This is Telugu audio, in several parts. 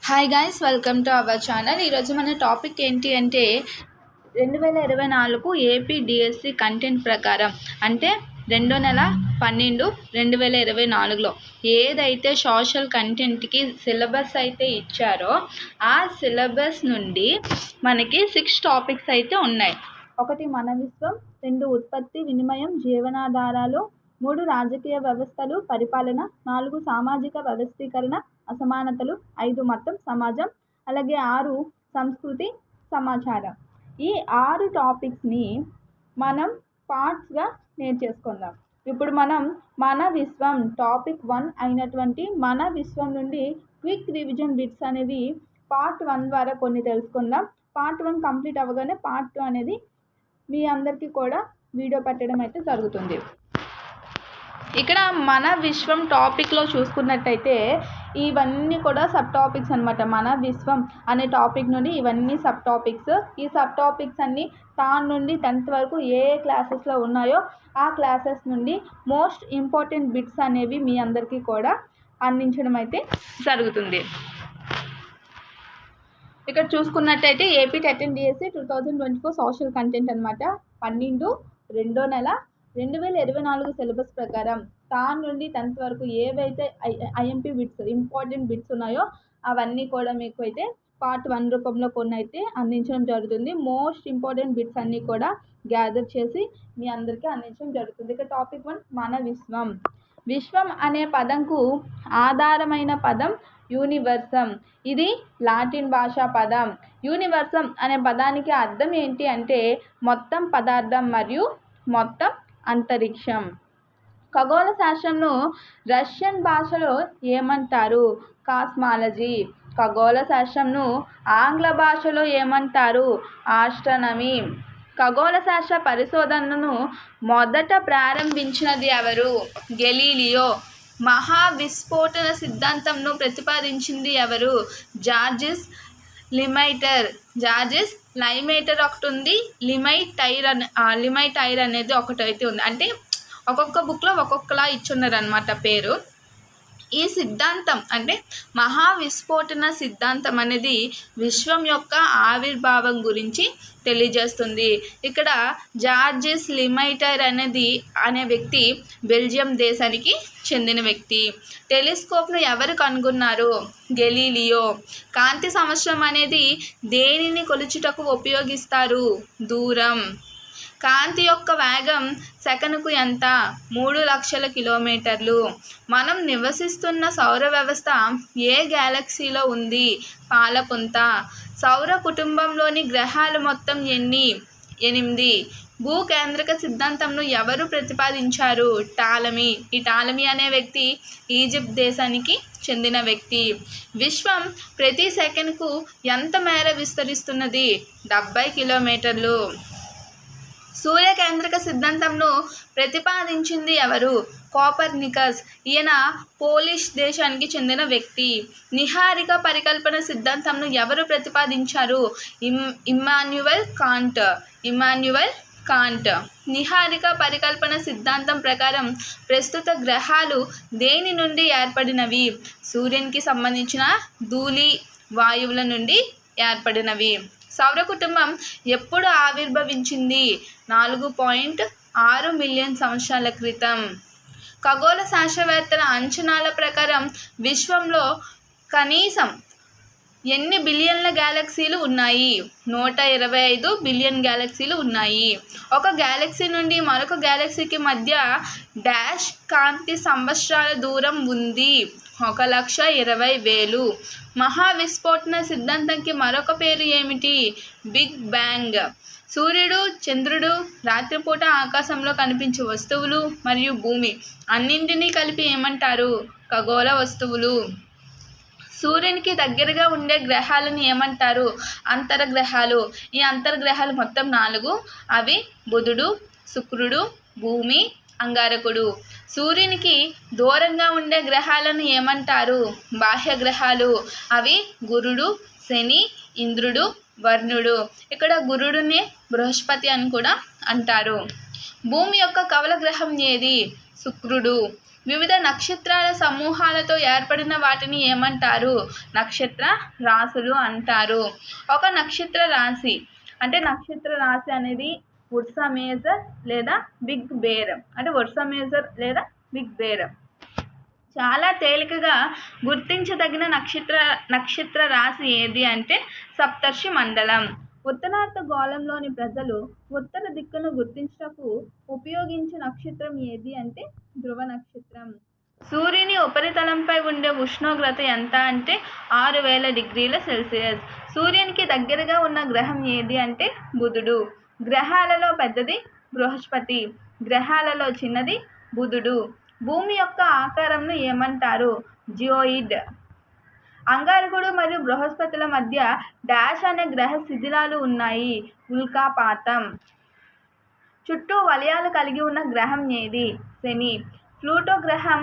Hi guys, welcome to our channel. ఈరోజు మన టాపిక్ ఏంటి అంటే 2024 ఏపీ డిఎస్సి కంటెంట్ ప్రకారం అంటే 2/12/2024లో ఏదైతే సోషల్ కంటెంట్కి సిలబస్ అయితే ఇచ్చారో ఆ సిలబస్ నుండి మనకి 6 టాపిక్స్ అయితే ఉన్నాయి. 1 మన విశ్వం, 2 ఉత్పత్తి వినిమయం జీవనాధారాలు, 3 రాజకీయ వ్యవస్థలు పరిపాలన, 4 సామాజిక వ్యవస్థీకరణ అసమానతలు, 5 మతం సమాజం, అలాగే 6 సంస్కృతి సమాచారం. ఈ 6 టాపిక్స్ని మనం పార్ట్స్గా నేర్చేసుకుందాం. ఇప్పుడు మనం మన విశ్వం టాపిక్ 1 అయినటువంటి మన విశ్వం నుండి క్విక్ రివిజన్ బిట్స్ అనేవి పార్ట్ 1 ద్వారా కొన్ని తెలుసుకుందాం. పార్ట్ 1 కంప్లీట్ అవ్వగానే పార్ట్ 2 అనేది మీ అందరికీ కూడా వీడియో పెట్టడం అయితే జరుగుతుంది. ఇక్కడ మన విశ్వం టాపిక్లో చూసుకున్నట్టయితే ఇవన్నీ కూడా సబ్ టాపిక్స్ అనమాట. మన విశ్వం అనే టాపిక్ నుండి ఇవన్నీ సబ్ టాపిక్స్. ఈ సబ్ టాపిక్స్ అన్నీ థర్డ్ నుండి 10th వరకు ఏ క్లాసెస్లో ఉన్నాయో ఆ క్లాసెస్ నుండి మోస్ట్ ఇంపార్టెంట్ బిట్స్ అనేవి మీ అందరికీ కూడా అందించడం అయితే జరుగుతుంది. ఇక్కడ చూసుకున్నట్టయితే AP TET and DSC 2024 social content అనమాట. 12/2/2024 సిలబస్ ప్రకారం థర్డ్ నుండి 10th వరకు ఏవైతే ఐఎంపీ బిట్స్ ఇంపార్టెంట్ బిట్స్ ఉన్నాయో అవన్నీ కూడా మీకు అయితే పార్ట్ 1 రూపంలో కొన్ని అయితే అందించడం జరుగుతుంది. మోస్ట్ ఇంపార్టెంట్ బిట్స్ అన్నీ కూడా గ్యాదర్ చేసి మీ అందరికీ అందించడం జరుగుతుంది. ఇక టాపిక్ 1 మన విశ్వం. విశ్వం అనే పదంకు ఆధారమైన పదం యూనివర్సం. ఇది లాటిన్ భాషా పదం. యూనివర్సం అనే పదానికి అర్థం ఏంటి అంటే మొత్తం పదార్థం మరియు మొత్తం అంతరిక్షం. ఖగోళ శాస్త్రంను రష్యన్ భాషలో ఏమంటారు? కాస్మాలజీ. ఖగోళ శాస్త్రంను ఆంగ్ల భాషలో ఏమంటారు? ఆస్ట్రానమీ. ఖగోళ శాస్త్ర పరిశోధనను మొదట ప్రారంభించినది ఎవరు? గెలీలియో. మహావిస్ఫోటన సిద్ధాంతంను ప్రతిపాదించింది ఎవరు? జార్జెస్ లైమైటర్ ఒకటి ఉంది, లిమైటైర్ అనేది ఒకటి అయితే ఉంది. అంటే ఒక్కొక్క బుక్లో ఒక్కొక్కలా ఇచ్చున్నారు అనమాట పేరు. ఈ సిద్ధాంతం అంటే మహావిస్ఫోటన సిద్ధాంతం అనేది విశ్వం యొక్క ఆవిర్భావం గురించి తెలియజేస్తుంది. ఇక్కడ జార్జెస్ లిమైటర్ అనే వ్యక్తి బెల్జియం దేశానికి చెందిన వ్యక్తి. టెలిస్కోప్ను ఎవరు కనుగొన్నారు? గెలీలియో. కాంతి సంవత్సరం అనేది దేనిని కొలుచుటకు ఉపయోగిస్తారు? దూరం. కాంతి యొక్క వేగం సెకనుకు ఎంత? 3 లక్షల కిలోమీటర్లు. మనం నివసిస్తున్న సౌర వ్యవస్థ ఏ గ్యాలక్సీలో ఉంది? పాలపుంత. సౌర కుటుంబంలోని గ్రహాలు మొత్తం ఎన్ని? 8. భూకేంద్రక సిద్ధాంతంను ఎవరు ప్రతిపాదించారు? టాలమీ. ఈ టాలమీ అనే వ్యక్తి ఈజిప్ట్ దేశానికి చెందిన వ్యక్తి. విశ్వం ప్రతి సెకనుకు ఎంత మేర విస్తరిస్తున్నది? 70 కిలోమీటర్లు. సూర్యకేంద్రక సిద్ధాంతంను ప్రతిపాదించింది ఎవరు? కోపర్నికస్. ఈయన పోలిష్ దేశానికి చెందిన వ్యక్తి. నిహారిక పరికల్పన సిద్ధాంతంను ఎవరు ప్రతిపాదించారు? ఇమ్మాన్యుయల్ కాంట్. నిహారిక పరికల్పన సిద్ధాంతం ప్రకారం ప్రస్తుత గ్రహాలు దేని నుండి ఏర్పడినవి? సూర్యునికి సంబంధించిన ధూళి వాయువుల నుండి ఏర్పడినవి. సౌర కుటుంబం ఎప్పుడు ఆవిర్భవించింది? 4.6 మిలియన్ సంవత్సరాల క్రితం. ఖగోళ శాస్త్రవేత్తల అంచనాల ప్రకారం విశ్వంలో కనీసం ఎన్ని బిలియన్ల గ్యాలక్సీలు ఉన్నాయి? 125 బిలియన్ గ్యాలక్సీలు ఉన్నాయి. ఒక గ్యాలక్సీ నుండి మరొక గ్యాలక్సీకి మధ్య డాష్ కాంతి సంవత్సరాల దూరం ఉంది. 1,20,000. మహావిస్ఫోటన సిద్ధాంతంకి మరొక పేరు ఏమిటి? Big bang. సూర్యుడు, చంద్రుడు, రాత్రిపూట ఆకాశంలో కనిపించే వస్తువులు మరియు భూమి అన్నింటినీ కలిపి ఏమంటారు? ఖగోళ వస్తువులు. సూర్యునికి దగ్గరగా ఉండే గ్రహాలను ఏమంటారు? అంతర్గ్రహాలు. ఈ అంతర్గ్రహాలు మొత్తం 4. అవి బుధుడు, శుక్రుడు, భూమి, అంగారకుడు. సూర్యునికి దూరంగా ఉండే గ్రహాలను ఏమంటారు? బాహ్య గ్రహాలు. అవి గురుడు, శని, ఇంద్రుడు, వరుణుడు. ఇక్కడ గురుడునే బృహస్పతి అని కూడా అంటారు. భూమి యొక్క కవల గ్రహం ఏది? శుక్రుడు. వివిధ నక్షత్రాల సమూహాలతో ఏర్పడిన వాటిని ఏమంటారు? నక్షత్ర రాశులు అంటారు. ఒక నక్షత్ర రాశి అంటే నక్షత్ర రాశి అనేది ఉర్సా మేజర్ లేదా బిగ్ బేర్, అంటే ఉర్సా మేజర్ లేదా బిగ్ బేర్. చాలా తేలికగా గుర్తించదగిన నక్షత్ర రాశి ఏది అంటే సప్తర్షి మండలం. ఉత్తరార్ధ గోళంలోని ప్రజలు ఉత్తర దిక్కును గుర్తించుటకు ఉపయోగించే నక్షత్రం ఏది అంటే ధ్రువ నక్షత్రం. సూర్యుని ఉపరితలంపై ఉండే ఉష్ణోగ్రత ఎంత అంటే 6000 డిగ్రీల సెల్సియస్. సూర్యునికి దగ్గరగా ఉన్న గ్రహం ఏది అంటే బుధుడు. గ్రహాలలో పెద్దది బృహస్పతి, గ్రహాలలో చిన్నది బుధుడు. భూమి యొక్క ఆకారంను ఏమంటారు? జియోయిడ్. అంగారకుడు మరియు బృహస్పతుల మధ్య డాష్ అనే గ్రహ శిథిలాలు ఉన్నాయి. ఉల్కాపాతం. చుట్టూ వలయాలు కలిగి ఉన్న గ్రహం ఏది? శని. ప్లూటో గ్రహం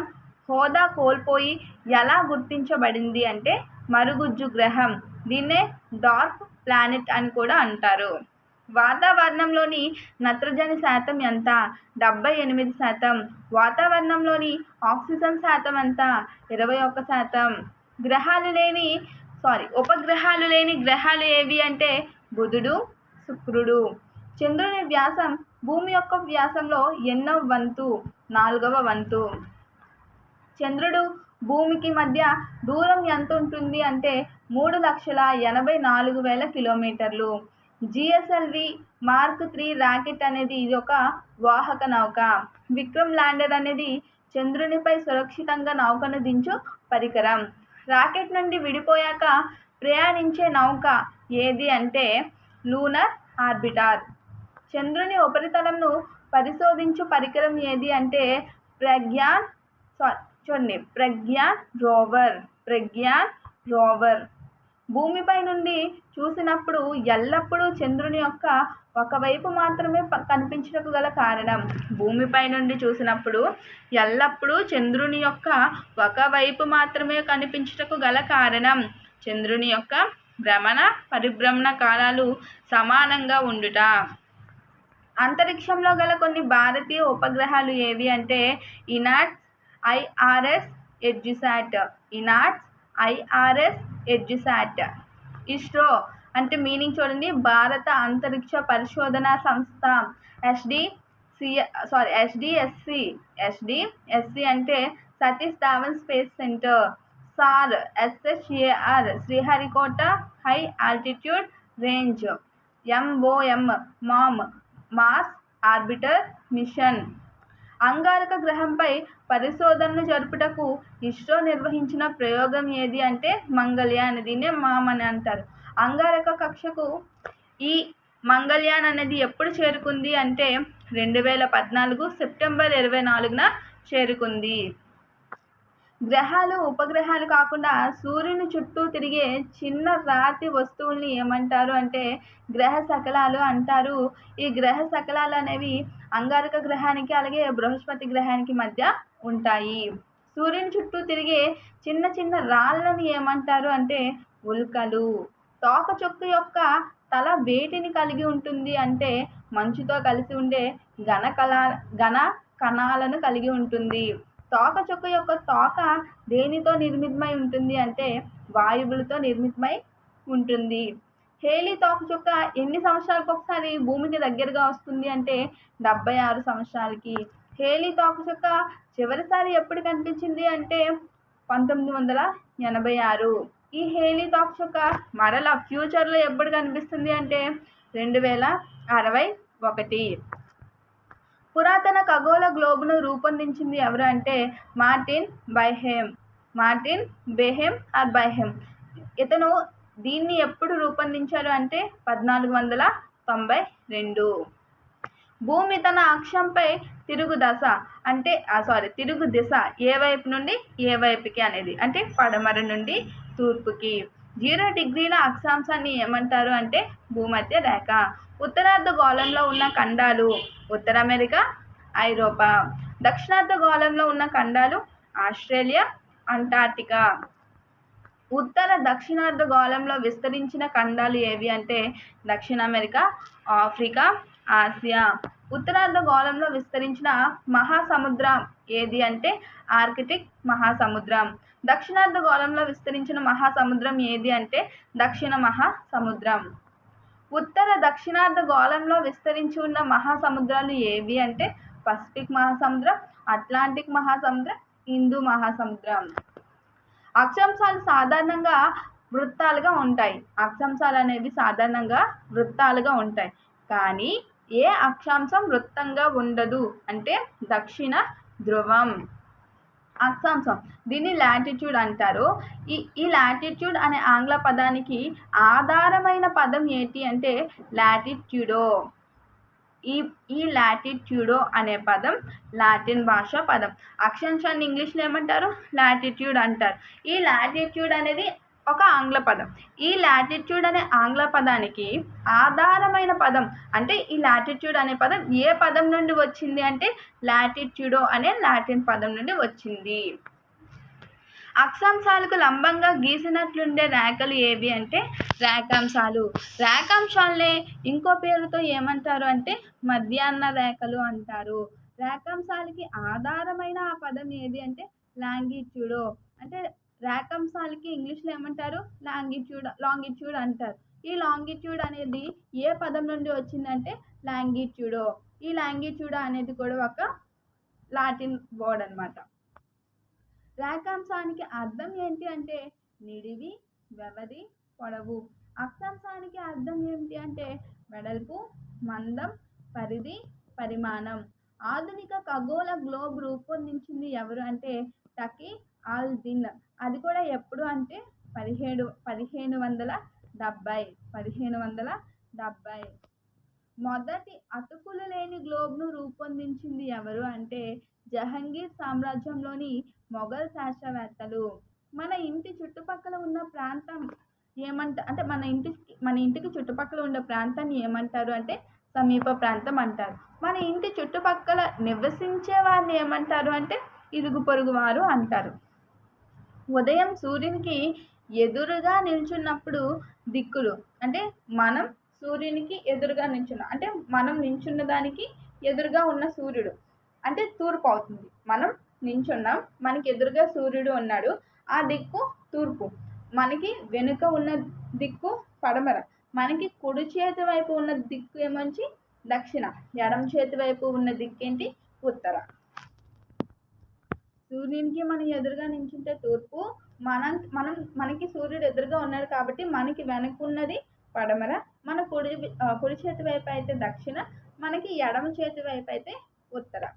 హోదా కోల్పోయి ఎలా గుర్తించబడింది అంటే మరుగుజ్జు గ్రహం. దీన్నే డార్క్ ప్లానెట్ అని కూడా అంటారు. వాతావరణంలోని నత్రజని శాతం ఎంత? 78%. వాతావరణంలోని ఆక్సిజన్ శాతం ఎంత? 21%. ఉపగ్రహాలు లేని గ్రహాలు ఏవి అంటే బుధుడు, శుక్రుడు. చంద్రుని వ్యాసం భూమి యొక్క వ్యాసంలో ఎన్నో వంతు? 4వ వంతు. చంద్రుడు భూమికి మధ్య దూరం ఎంత ఉంటుంది అంటే 3,84,000 కిలోమీటర్లు. జిఎస్ఎల్వి మార్క్ 3 రాకెట్ అనేది ఇది ఒక వాహక నౌక. విక్రమ్ ల్యాండర్ అనేది చంద్రునిపై సురక్షితంగా నౌకను దించు పరికరం. రాకెట్ నుండి విడిపోయాక ప్రయాణించే నౌక ఏది అంటే లూనర్ ఆర్బిటర్. చంద్రుని ఉపరితలంను పరిశోధించు పరికరం ఏది అంటే ప్రగ్యాన్ రోవర్. భూమిపై నుండి చూసినప్పుడు ఎల్లప్పుడూ చంద్రుని యొక్క ఒకవైపు మాత్రమే కనిపించటకు గల కారణం. భూమిపై నుండి చూసినప్పుడు ఎల్లప్పుడూ చంద్రుని యొక్క ఒకవైపు మాత్రమే కనిపించటకు గల కారణం చంద్రుని యొక్క భ్రమణ పరిభ్రమణ కాలాలు సమానంగా ఉండుట. అంతరిక్షంలో గల కొన్ని భారతీయ ఉపగ్రహాలు ఏవి అంటే ఇనాట్స్, IRS, ఎడ్జిసాట్. ఇస్రో అంటే మీనింగ్ చూడండి, భారత అంతరిక్ష పరిశోధన సంస్థ. SDSC అంటే Satish Dhawan space centre. SAR Sriharikota high altitude range. MOM Mars orbiter mission. అంగారక గ్రహంపై పరిశోధనలు జరుపుటకు ఇస్రో నిర్వహించిన ప్రయోగం ఏది అంటే మంగళయాన్. దీన్నే మామ్ అని అంటారు. అంగారక కక్షకు ఈ మంగళయాన్ అనేది ఎప్పుడు చేరుకుంది అంటే 2014 సెప్టెంబర్ 24న చేరుకుంది. గ్రహాలు ఉపగ్రహాలు కాకుండా సూర్యుని చుట్టూ తిరిగే చిన్న రాతి వస్తువుల్ని ఏమంటారు అంటే గ్రహ శకలాలు అంటారు. ఈ గ్రహ శకలాలు అనేవి అంగారక గ్రహానికి అలాగే బృహస్పతి గ్రహానికి మధ్య ఉంటాయి. సూర్యుని చుట్టూ తిరిగే చిన్న చిన్న రాళ్ళను ఏమంటారు అంటే ఉల్కలు. తోకచుక్క యొక్క తల వేటిని కలిగి ఉంటుంది అంటే మంచుతో కలిసి ఉండే ఘన కణాలను కలిగి ఉంటుంది. తోకచుక్క యొక్క తోక దేనితో నిర్మితమై ఉంటుంది అంటే వాయువులతో నిర్మితమై ఉంటుంది. హేలీ తోకచుక్క ఎన్ని సంవత్సరాలకు ఒకసారి భూమికి దగ్గరగా వస్తుంది అంటే 76 సంవత్సరాలకి. హేలీ తోకచుక్క చివరిసారి ఎప్పుడు కనిపించింది అంటే 1986. ఈ హేలీ తోకచుక్క మరలా ఫ్యూచర్లో ఎప్పుడు కనిపిస్తుంది అంటే 2061. పురాతన ఖగోళ గ్లోబ్ను రూపొందించింది ఎవరు అంటే మార్టిన్ బెహెమ్. ఇతను దీన్ని ఎప్పుడు రూపొందించారు అంటే 1492. భూమి తన అక్షంపై తిరుగు దిశ ఏ వైపు నుండి ఏ వైపుకి అనేది అంటే పడమర నుండి తూర్పుకి. 0 డిగ్రీల అక్షాంశాన్ని ఏమంటారు అంటే భూమధ్య రేఖ. ఉత్తరార్ధ గోళంలో ఉన్న ఖండాలు ఉత్తర అమెరికా, ఐరోపా. దక్షిణార్ధ గోళంలో ఉన్న ఖండాలు ఆస్ట్రేలియా, అంటార్క్టికా. ఉత్తర దక్షిణార్ధ గోళంలో విస్తరించిన ఖండాలు ఏవి అంటే దక్షిణ అమెరికా, ఆఫ్రికా, ఆసియా. ఉత్తరార్ధగోళంలో విస్తరించిన మహాసముద్రం ఏది అంటే ఆర్కిటిక్ మహాసముద్రం. దక్షిణార్ధగోళంలో విస్తరించిన మహాసముద్రం ఏది అంటే దక్షిణ మహాసముద్రం. ఉత్తర దక్షిణార్ధగోళంలో విస్తరించి ఉన్న మహాసముద్రాలు ఏవి అంటే పసిఫిక్ మహాసముద్రం, అట్లాంటిక్ మహాసముద్రం, హిందూ మహాసముద్రం. అక్షాంశాలు సాధారణంగా వృత్తాలుగా ఉంటాయి. అక్షాంశాలు అనేవి సాధారణంగా వృత్తాలుగా ఉంటాయి. కానీ ఏ అక్షాంశం వృత్తంగా ఉండదు అంటే దక్షిణ ధ్రువం. అక్షాంశం దీన్ని లాటిట్యూడ్ అంటారు. ఈ లాటిట్యూడ్ అనే ఆంగ్ల పదానికి ఆధారమైన పదం ఏంటి అంటే లాటిట్యూడో. ఈ లాటిట్యూడో అనే పదం లాటిన్ భాష పదం. అక్షాంశాన్ని ఇంగ్లీష్లో ఏమంటారు? లాటిట్యూడ్ అంటారు. ఈ లాటిట్యూడ్ అనేది ఒక ఆంగ్ల పదం. ఈ లాటిట్యూడ్ అనే ఆంగ్ల పదానికి ఆధారమైన పదం అంటే ఈ లాటిట్యూడ్ అనే పదం ఏ పదం నుండి వచ్చింది అంటే లాటిట్యూడో అనే లాటిన్ పదం నుండి వచ్చింది. అక్షాంశాలకు లంబంగా గీసినట్లుండే రేఖలు ఏవి అంటే రేఖాంశాలు. రేఖాంశాలనే ఇంకో పేరుతో ఏమంటారు అంటే మధ్యాహ్న రేఖలు అంటారు. రేఖాంశాలకి ఆధారమైన ఆ పదం ఏది అంటే లాంగిట్యూడో. అంటే రేఖాంశాలకి ఇంగ్లీష్లో ఏమంటారు? లాంగిట్యూడ్ అంటారు. ఈ లాంగిట్యూడ్ అనేది ఏ పదం నుండి వచ్చిందంటే లాంగిట్యూడో. ఈ లాంగిట్యూడో అనేది కూడా ఒక లాటిన్ వర్డ్ అన్నమాట. రేఖాంశానికి అర్థం ఏంటి అంటే నిడివి, వ్యవధి, పొడవు. అక్షాంశానికి అర్థం ఏంటి అంటే వెడల్పు, మందం, పరిధి, పరిమాణం. ఆధునిక ఖగోళ గ్లోబ్ రూపొందించింది ఎవరు అంటే టకీ ఆల్-దిన్. అది కూడా ఎప్పుడు అంటే 1770. మొదటి అతుకులు లేని గ్లోబ్ను రూపొందించింది ఎవరు అంటే జహంగీర్ సామ్రాజ్యంలోని మొఘల్ శాస్త్రవేత్తలు. మన ఇంటి చుట్టుపక్కల ఉన్న ప్రాంతం అంటే మన ఇంటికి చుట్టుపక్కల ఉన్న ప్రాంతాన్ని ఏమంటారు అంటే సమీప ప్రాంతం అంటారు. మన ఇంటి చుట్టుపక్కల నివసించే వారిని ఏమంటారు అంటే ఇరుగు పొరుగు వారు అంటారు. ఉదయం సూర్యునికి ఎదురుగా నిల్చున్నప్పుడు దిక్కులు అంటే మనం సూర్యునికి ఎదురుగా నిల్చున్నాం అంటే మనం నిల్చున్న దానికి ఎదురుగా ఉన్న సూర్యుడు అంటే తూర్పు అవుతుంది. మనం నిల్చున్నాం, మనకి ఎదురుగా సూర్యుడు ఉన్నాడు, ఆ దిక్కు తూర్పు. మనకి వెనుక ఉన్న దిక్కు పడమర. మనకి కుడి చేతి వైపు ఉన్న దిక్కు ఏమంచి దక్షిణ. ఎడమ చేతి వైపు ఉన్న దిక్కు ఏంటి ఉత్తర. సూర్యునికి మనం ఎదురుగా నిల్చుంటే తూర్పు. మనకి సూర్యుడు ఎదురుగా ఉన్నాడు కాబట్టి మనకి వెనుకున్నది పడమర. మన కుడి చేతి వైపు అయితే దక్షిణ, మనకి ఎడమ చేతి వైపు అయితే ఉత్తర.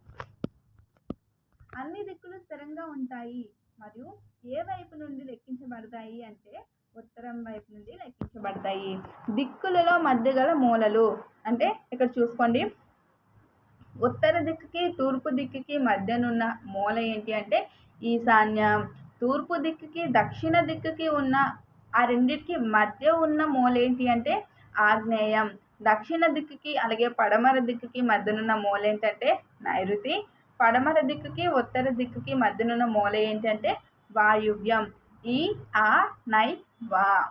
అన్ని దిక్కులు స్థిరంగా ఉంటాయి మరియు ఏ వైపు నుండి లెక్కించబడతాయి అంటే ఉత్తరం వైపు నుండి లెక్కించబడతాయి. దిక్కులలో మధ్య గల మూలలు అంటే ఇక్కడ చూసుకోండి, ఉత్తర దిక్కుకి తూర్పు దిక్కుకి మధ్యనున్న మూల ఏంటి అంటే ఈశాన్యం. తూర్పు దిక్కుకి దక్షిణ దిక్కుకి ఉన్న ఆ రెండింటికి మధ్య ఉన్న మూల ఏంటి అంటే ఆగ్నేయం. దక్షిణ దిక్కుకి అలాగే పడమర దిక్కుకి మధ్యనున్న మూల ఏంటంటే నైరుతి. పడమర దిక్కుకి ఉత్తర దిక్కుకి మధ్యనున్న మూల ఏంటంటే వాయువ్యం. ఈ ఆ నై వా.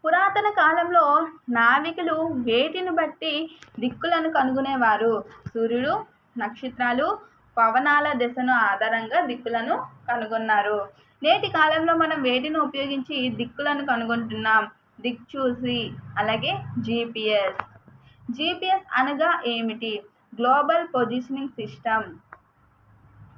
పురాతన కాలంలో నావికులు వేటిని బట్టి దిక్కులను కనుగొనేవారు? సూర్యుడు, నక్షత్రాలు, పవనాల దిశను ఆధారంగా దిక్కులను కనుగొన్నారు. నేటి కాలంలో మనం వేటిని ఉపయోగించి దిక్కులను కనుగొంటున్నాం? దిక్చూసి అలాగే GPS. GPS అనగా ఏమిటి? Global positioning system.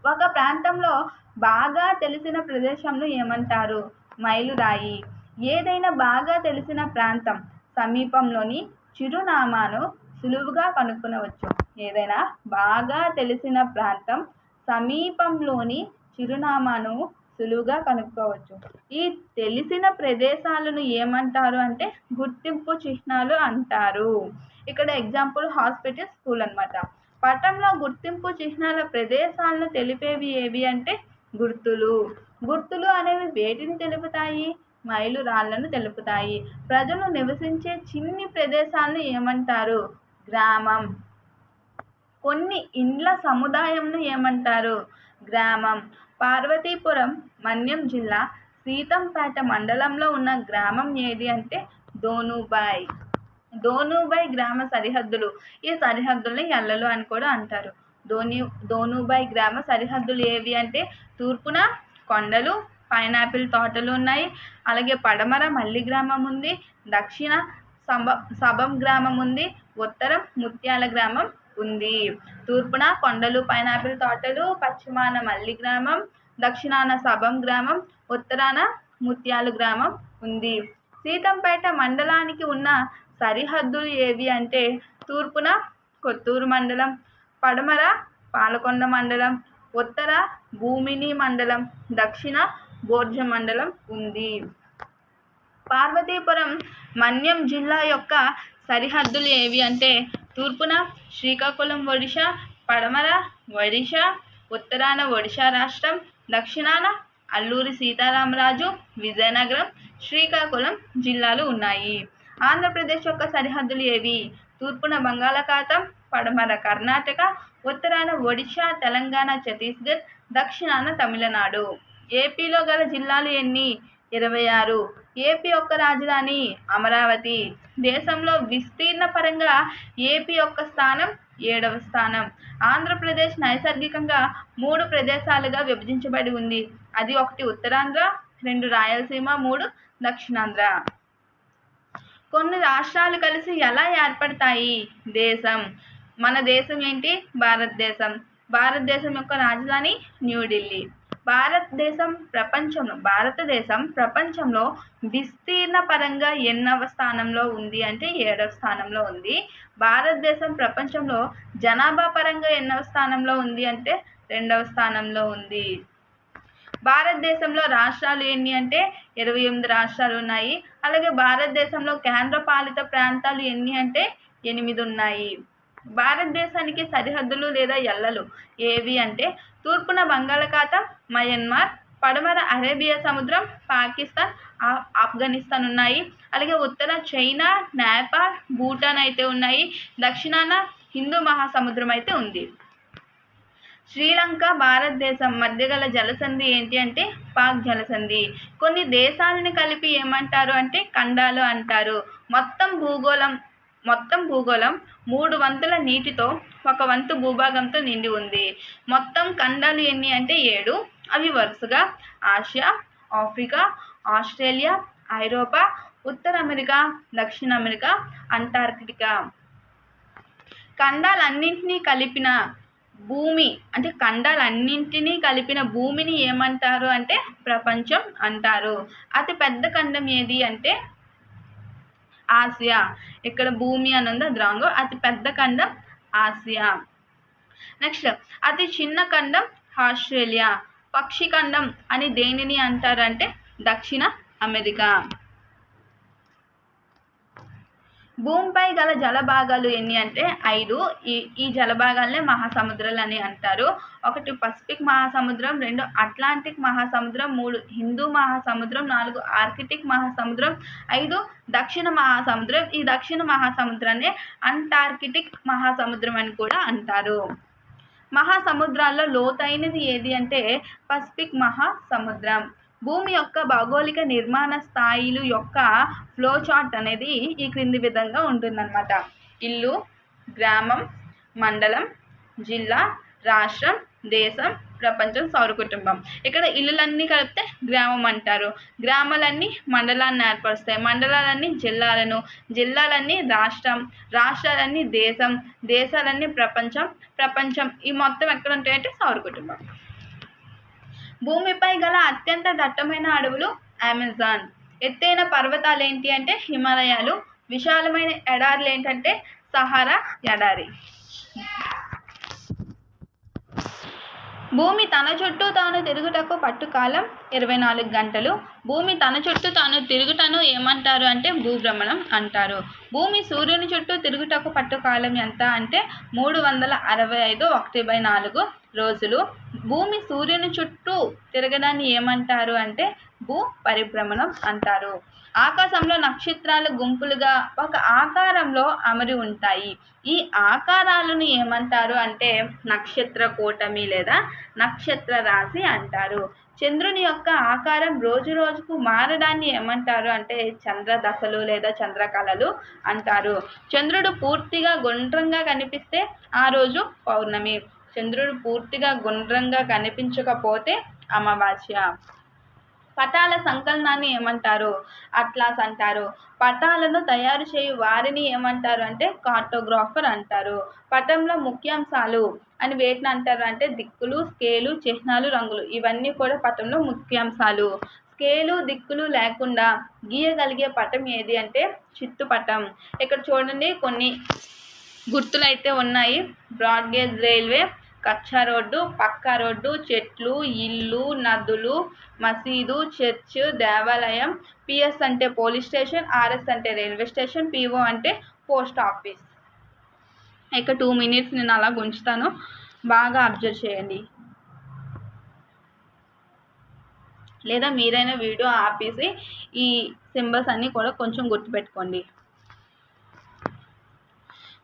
ఒక ప్రాంతంలో బాగా తెలిసిన ప్రదేశంను ఏమంటారు? మైలురాయి. ఏదైనా బాగా తెలిసిన ప్రాంతం సమీపంలోని చిరునామాను సులువుగా కనుక్కొనవచ్చు. ఏదైనా బాగా తెలిసిన ప్రాంతం సమీపంలోని చిరునామాను సులువుగా కనుక్కోవచ్చు. ఈ తెలిసిన ప్రదేశాలను ఏమంటారు అంటే గుర్తింపు చిహ్నాలు అంటారు. ఇక్కడ ఎగ్జాంపుల్ హాస్పిటల్, స్కూల్ అన్నమాట. పటంలో గుర్తింపు చిహ్నాల ప్రదేశాలను తెలిపేవి ఏవి అంటే గుర్తులు. గుర్తులు అనేవి వేటిని తెలుపుతాయి? మైలురాళ్లను తెలుపుతాయి. ప్రజలు నివసించే చిన్ని ప్రదేశాలను ఏమంటారు? గ్రామం. కొన్ని ఇండ్ల సముదాయంను ఏమంటారు? గ్రామం. పార్వతీపురం మన్యం జిల్లా సీతంపేట మండలంలో ఉన్న గ్రామం ఏది అంటే దోనుబాయ్. దోనుబై గ్రామ సరిహద్దులు. ఈ సరిహద్దుల్ని ఎల్లలు అని కూడా అంటారు. దోనుబై గ్రామ సరిహద్దులు ఏవి అంటే తూర్పున కొండలు, పైనాపిల్ తోటలు ఉన్నాయి. అలాగే పడమర మల్లి గ్రామం ఉంది, దక్షిణ సబం గ్రామం ఉంది, ఉత్తరం ముత్యాల గ్రామం ఉంది. తూర్పున కొండలు, పైనాపిల్ తోటలు, పశ్చిమాన మల్లి గ్రామం, దక్షిణాన సబం గ్రామం, ఉత్తరాన ముత్యాల గ్రామం ఉంది. సీతంపేట మండలానికి ఉన్న సరిహద్దులు ఏవి అంటే తూర్పున కొత్తూరు మండలం, పడమర పాలకొండ మండలం, ఉత్తర భూమిని మండలం, దక్షిణ బోర్జ మండలం ఉంది. పార్వతీపురం మన్యం జిల్లా యొక్క సరిహద్దులు ఏవి అంటే తూర్పున శ్రీకాకుళం ఒడిశా, పడమర ఒడిశా, ఉత్తరాన ఒడిశా రాష్ట్రం, దక్షిణాన అల్లూరి సీతారామరాజు, విజయనగరం, శ్రీకాకుళం జిల్లాలు ఉన్నాయి. ఆంధ్రప్రదేశ్ యొక్క సరిహద్దులు ఏవి? తూర్పున బంగాళాఖాతం, పడమర కర్ణాటక, ఉత్తరాన ఒడిశా, తెలంగాణ, ఛత్తీస్గఢ్, దక్షిణాన తమిళనాడు. ఏపీలో గల జిల్లాలు ఎన్ని? 26. ఏపీ యొక్క రాజధాని అమరావతి. దేశంలో విస్తీర్ణ పరంగా ఏపీ యొక్క స్థానం 7వ స్థానం. ఆంధ్రప్రదేశ్ నైసర్గికంగా 3 ప్రదేశాలుగా విభజించబడి ఉంది. అది 1 ఉత్తరాంధ్ర, 2 రాయలసీమ, 3 దక్షిణాంధ్ర. కొన్ని రాష్ట్రాలు కలిసి ఎలా ఏర్పడతాయి? దేశం. మన దేశం ఏంటి? భారతదేశం. భారతదేశం యొక్క రాజధాని న్యూఢిల్లీ. భారతదేశం ప్రపంచంలో విస్తీర్ణ పరంగా ఎన్నవ స్థానంలో ఉంది అంటే 7వ స్థానంలో ఉంది. భారతదేశం ప్రపంచంలో జనాభా పరంగా ఎన్నవ స్థానంలో ఉంది అంటే 2వ స్థానంలో ఉంది. భారతదేశంలో రాష్ట్రాలు ఎన్ని అంటే 28 రాష్ట్రాలు ఉన్నాయి. అలాగే భారతదేశంలో కేంద్ర పాలిత ప్రాంతాలు ఎన్ని అంటే 8 ఉన్నాయి. భారతదేశానికి సరిహద్దులు లేదా ఎల్లలు ఏవి అంటే తూర్పున బంగాళాఖాతం, మయన్మార్, పడమర అరేబియా సముద్రం, పాకిస్తాన్, ఆఫ్ఘనిస్తాన్ ఉన్నాయి. అలాగే ఉత్తర చైనా, నేపాల్, భూటాన్ అయితే ఉన్నాయి. దక్షిణాన హిందూ మహాసముద్రం అయితే ఉంది. శ్రీలంక భారతదేశం మధ్య గల జలసంధి ఏంటి అంటే పాక్ జలసంధి. కొన్ని దేశాలను కలిపి ఏమంటారు అంటే ఖండాలు అంటారు. మొత్తం భూగోళం 3 వంతుల నీటితో 1 వంతు భూభాగంతో నిండి ఉంది. మొత్తం ఖండాలు ఎన్ని అంటే 7. అవి వరుసగా ఆసియా, ఆఫ్రికా, ఆస్ట్రేలియా, ఐరోపా, ఉత్తర అమెరికా, దక్షిణ అమెరికా, అంటార్కిటికా. ఖండాలన్నింటినీ కలిపిన భూమిని ఏమంటారు అంటే ప్రపంచం అంటారు. అతి పెద్ద ఖండం ఏది అంటే ఆసియా. ఇక్కడ భూమి అని ఉంది, అది రాంగ్. అతి పెద్ద ఖండం ఆసియా. నెక్స్ట్ అతి చిన్న ఖండం ఆస్ట్రేలియా. పక్షి ఖండం అని దేనిని అంటారు అంటే దక్షిణ అమెరికా. భూమిపై గల జలభాగాలు ఎన్ని అంటే 5. ఈ జలభాగాలనే మహాసముద్రాలు అని అంటారు. 1 పసిఫిక్ మహాసముద్రం, 2 అట్లాంటిక్ మహాసముద్రం, 3 హిందూ మహాసముద్రం, 4 ఆర్కిటిక్ మహాసముద్రం, 5 దక్షిణ మహాసముద్రం. ఈ దక్షిణ మహాసముద్రాన్ని అంటార్కిటిక్ మహాసముద్రం అని కూడా అంటారు. మహాసముద్రాల్లో లోతైనది ఏది అంటే పసిఫిక్ మహాసముద్రం. భూమి యొక్క భౌగోళిక నిర్మాణ స్థాయిలు యొక్క ఫ్లో చార్ట్ అనేది ఈ క్రింది విధంగా ఉంటుందన్నమాట. ఇల్లు, గ్రామం, మండలం, జిల్లా, రాష్ట్రం, దేశం, ప్రపంచం, సౌర కుటుంబం. ఇక్కడ ఇల్లులన్నీ కలిపితే గ్రామం అంటారు. గ్రామాలన్నీ మండలాన్ని ఏర్పరుస్తాయి. మండలాలన్నీ జిల్లాలను, జిల్లాలన్నీ రాష్ట్రం, రాష్ట్రాలన్నీ దేశం, దేశాలన్నీ ప్రపంచం, ప్రపంచం. ఈ మొత్తం ఎక్కడ ఉంటాయంటే సౌర కుటుంబం. భూమిపై గల అత్యంత దట్టమైన అడవులు అమెజాన్. ఎత్తైన పర్వతాలు ఏంటి అంటే హిమాలయాలు. విశాలమైన ఎడారులు ఏంటంటే సహారా ఎడారి. భూమి తన చుట్టూ తాను తిరుగుటకు పట్టు కాలం 24 గంటలు. భూమి తన చుట్టూ తాను తిరుగుటను ఏమంటారు అంటే భూభ్రమణం అంటారు. భూమి సూర్యుని చుట్టూ తిరుగుటకు పట్టు కాలం ఎంత అంటే 365 1/4 రోజులు. భూమి సూర్యుని చుట్టూ తిరగడాన్ని ఏమంటారు అంటే భూ పరిభ్రమణం అంటారు. ఆకాశంలో నక్షత్రాలు గుంపులుగా ఒక ఆకారంలో అమరి ఉంటాయి. ఈ ఆకారాలను ఏమంటారు అంటే నక్షత్ర కూటమి లేదా నక్షత్ర రాశి అంటారు. చంద్రుని యొక్క ఆకారం రోజు రోజుకు మారడాన్ని ఏమంటారు అంటే చంద్ర దశలు లేదా చంద్రకళలు అంటారు. చంద్రుడు పూర్తిగా గుండ్రంగా కనిపిస్తే ఆ రోజు పౌర్ణమి. చంద్రుడు పూర్తిగా గుండ్రంగా కనిపించకపోతే అమావాస్య. పటాల సంకలనాన్ని ఏమంటారు? అట్లాస్ అంటారు. పటాలను తయారు చేయు వారిని ఏమంటారు అంటే కార్టోగ్రాఫర్ అంటారు. పటంలో ముఖ్యాంశాలు అని వేటిని అంటారు అంటే దిక్కులు, స్కేలు, చిహ్నాలు, రంగులు. ఇవన్నీ కూడా పటంలో ముఖ్యాంశాలు. స్కేలు, దిక్కులు లేకుండా గీయగలిగే పటం ఏది అంటే చిత్తుపటం. ఇక్కడ చూడండి కొన్ని గుర్తులైతే ఉన్నాయి. బ్రాడ్ గేజ్ రైల్వే, కచ్చా రోడ్డు, పక్కా రోడ్డు, చెట్లు, ఇల్లు, నదులు, మసీదు, చర్చ్, దేవాలయం. పిఎస్ అంటే పోలీస్ స్టేషన్, ఆర్ఎస్ అంటే రైల్వే స్టేషన్, పిఓ అంటే పోస్ట్ ఆఫీస్. ఇక 2 minutes నేను అలా ఉంచుతాను, బాగా అబ్జర్వ్ చేయండి. లేదా మీరైనా వీడియో ఆపేసి ఈ సింబల్స్ అన్నీ కూడా కొంచెం గుర్తుపెట్టుకోండి.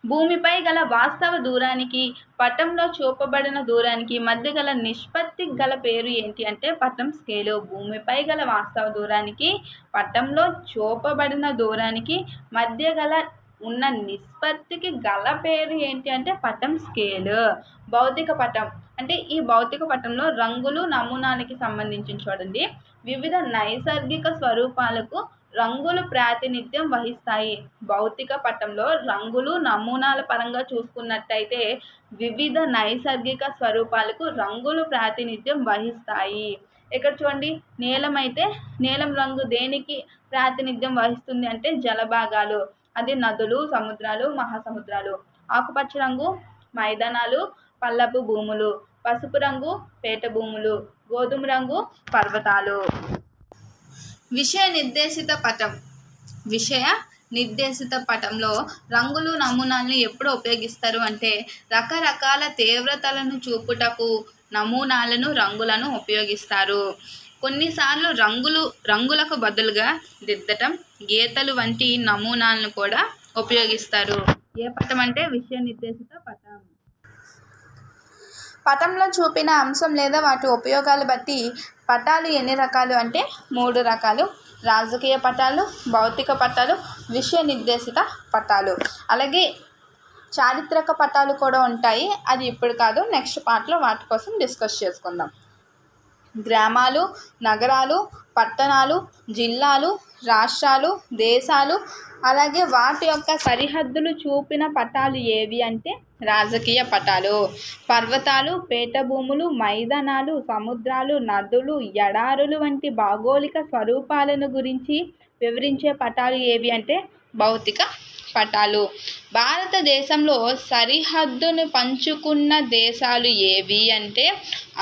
భూమిపై గల వాస్తవ దూరానికి పటంలో చూపబడిన దూరానికి మధ్య గల నిష్పత్తి గల పేరు ఏంటి అంటే పటం స్కేలు. భూమిపై గల వాస్తవ దూరానికి పటంలో చూపబడిన దూరానికి మధ్య గల ఉన్న నిష్పత్తికి గల పేరు ఏంటి అంటే పటం స్కేలు. భౌతిక పటం అంటే ఈ భౌతిక పటంలో రంగులు నమూనాలకి సంబంధించి చూడండి. వివిధ నైసర్గిక స్వరూపాలకు రంగులు ప్రాతినిధ్యం వహిస్తాయి. భౌతిక పటంలో రంగులు నమూనాల పరంగా చూసుకున్నట్టయితే వివిధ నైసర్గిక స్వరూపాలకు రంగులు ప్రాతినిధ్యం వహిస్తాయి. ఇక్కడ చూడండి, నీలం అయితే నీలం రంగు దేనికి ప్రాతినిధ్యం వహిస్తుంది అంటే జలభాగాలు, అది నదులు, సముద్రాలు, మహాసముద్రాలు. ఆకుపచ్చ రంగు మైదానాలు, పల్లపు భూములు. పసుపు రంగు పేట భూములు. గోధుమ రంగు పర్వతాలు. విషయ నిర్దేశిత పటం. విషయ నిర్దేశిత పటంలో రంగులు నమూనాలను ఎప్పుడు ఉపయోగిస్తారు అంటే రకరకాల తీవ్రతలను చూపుటకు నమూనాలను రంగులను ఉపయోగిస్తారు. కొన్నిసార్లు రంగులకు బదులుగా దిద్దటం, గీతలు వంటి నమూనాలను కూడా ఉపయోగిస్తారు. ఏ పటం అంటే విషయ నిర్దేశిత పటం. పటంలో చూపిన అంశం లేదా వాటి ఉపయోగాలు బట్టి పటాలు ఎన్ని రకాలు అంటే 3 రకాలు. రాజకీయ పటాలు, భౌతిక పటాలు, విషయ నిర్దేశిత పటాలు. అలాగే చారిత్రక పటాలు కూడా ఉంటాయి. అది ఇప్పుడు కాదు, నెక్స్ట్ పార్ట్లో వాటి కోసం డిస్కస్ చేసుకుందాం. గ్రామాలు, నగరాలు, పట్టణాలు, జిల్లాలు, రాష్ట్రాలు, దేశాలు, అలాగే వాటి యొక్క సరిహద్దులు చూపిన పటాలు ఏవి అంటే రాజకీయ పటాలు. పర్వతాలు, పీఠభూములు, మైదానాలు, సముద్రాలు, నదులు, ఎడారులు వంటి భౌగోళిక స్వరూపాలను గురించి వివరించే పటాలు ఏవి అంటే భౌతిక పటాలు. భారతదేశంలో సరిహద్దును పంచుకున్న దేశాలు ఏవి అంటే